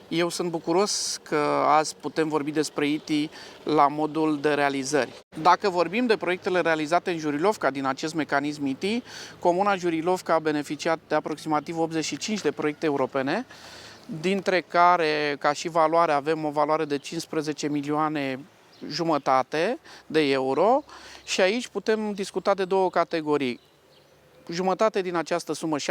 Eu sunt bucuros că azi putem vorbi despre ITI la modul de realizări. Dacă vorbim de proiectele realizate în Jurilovca din acest mecanism ITI, Comuna Jurilovca a beneficiat de aproximativ 85 de proiecte europene, dintre care, ca și valoare, avem o valoare de 15 milioane jumătate de euro și aici putem discuta de două categorii. Jumătate din această sumă, 7,24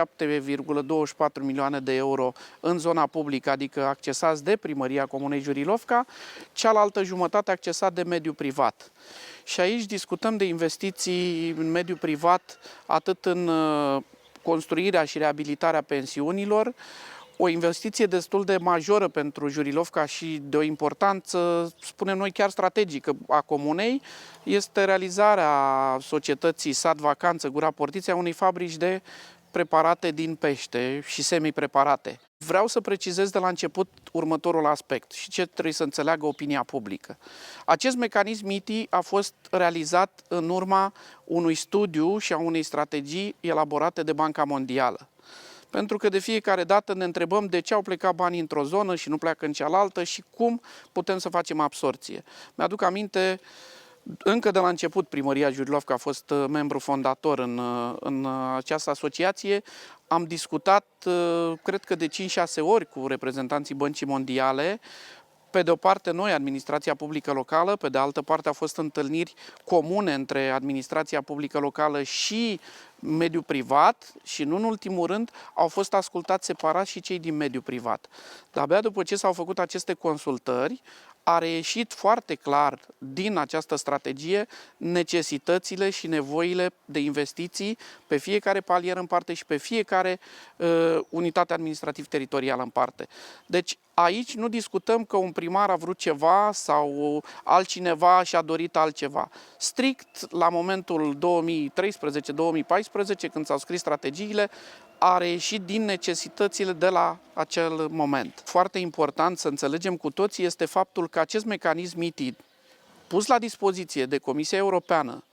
milioane de euro în zona publică, adică accesați de Primăria Comunei Jurilovca, cealaltă jumătate accesat de mediul privat. Și aici discutăm de investiții în mediul privat, atât în construirea și reabilitarea pensiunilor, o investiție destul de majoră pentru Jurilovca și de o importanță, spunem noi, chiar strategică a comunei, este realizarea societății Sat Vacanță Gura Portiței, a unei fabrici de preparate din pește și semi-preparate. Vreau să precizez de la început următorul aspect și ce trebuie să înțeleagă opinia publică. Acest mecanism ITI a fost realizat în urma unui studiu și a unei strategii elaborate de Banca Mondială. Pentru că de fiecare dată ne întrebăm de ce au plecat banii într-o zonă și nu pleacă în cealaltă și cum putem să facem absorție. Mi-aduc aminte, încă de la început Primăria Jurilovca a fost membru fondator în această asociație. Am discutat, cred că de 5-6 ori cu reprezentanții Băncii Mondiale. Pe de o parte noi, administrația publică locală, pe de altă parte au fost întâlniri comune între administrația publică locală și mediul privat și, nu în ultimul rând, au fost ascultați separat și cei din mediul privat. Dar abia după ce s-au făcut aceste consultări, a reieșit foarte clar din această strategie necesitățile și nevoile de investiții pe fiecare palier în parte și pe fiecare unitate administrativ-teritorială în parte. Deci aici nu discutăm că un primar a vrut ceva sau altcineva și-a dorit altceva. Strict la momentul 2013-2014, când s-au scris strategiile, a reieșit din necesitățile de la acel moment. Foarte important să înțelegem cu toții este faptul că acest mecanism ITI, pus la dispoziție de Comisia Europeană,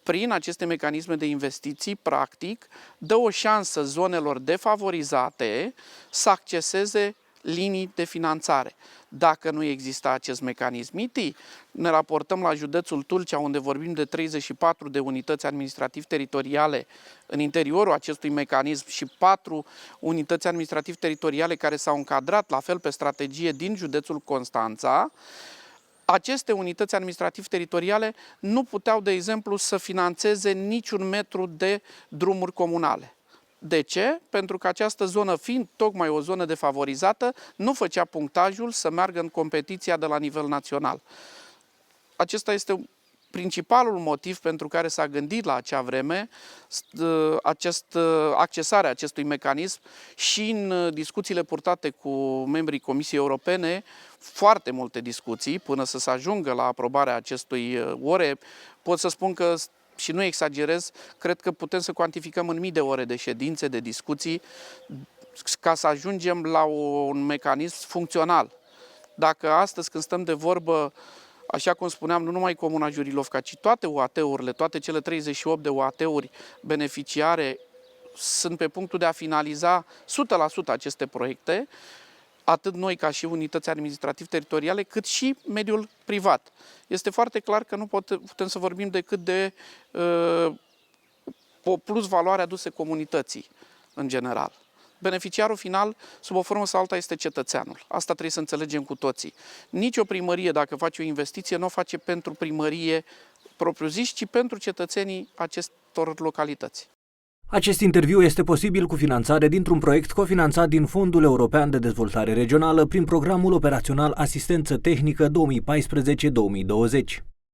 prin aceste mecanisme de investiții, practic, dă o șansă zonelor defavorizate să acceseze linii de finanțare. Dacă nu exista acest mecanism ITI, ne raportăm la județul Tulcea, unde vorbim de 34 de unități administrativ-teritoriale în interiorul acestui mecanism și 4 unități administrativ-teritoriale care s-au încadrat la fel pe strategie din județul Constanța. Aceste unități administrativ-teritoriale nu puteau, de exemplu, să finanțeze niciun metru de drumuri comunale. De ce? Pentru că această zonă, fiind tocmai o zonă defavorizată, nu făcea punctajul să meargă în competiția de la nivel național. Acesta este principalul motiv pentru care s-a gândit la acea vreme accesarea acestui mecanism și în discuțiile purtate cu membrii Comisiei Europene, foarte multe discuții până să se ajungă la aprobarea acestui ore. Pot să spun că, și nu exagerez, cred că putem să cuantificăm în mii de ore de ședințe, de discuții, ca să ajungem la un mecanism funcțional. Dacă astăzi, când stăm de vorbă, așa cum spuneam, nu numai Comuna Jurilovca, ci toate UAT-urile, toate cele 38 de UAT-uri beneficiare sunt pe punctul de a finaliza 100% aceste proiecte, atât noi ca și unități administrativ-teritoriale, cât și mediul privat. Este foarte clar că nu putem să vorbim decât de o plus valoare adusă comunității în general. Beneficiarul final, sub o formă sau alta, este cetățeanul. Asta trebuie să înțelegem cu toții. Nici o primărie, dacă face o investiție, nu o face pentru primărie propriu-zis, ci pentru cetățenii acestor localități. Acest interviu este posibil cu finanțare dintr-un proiect cofinanțat din Fondul European de Dezvoltare Regională prin Programul Operațional Asistență Tehnică 2014-2020.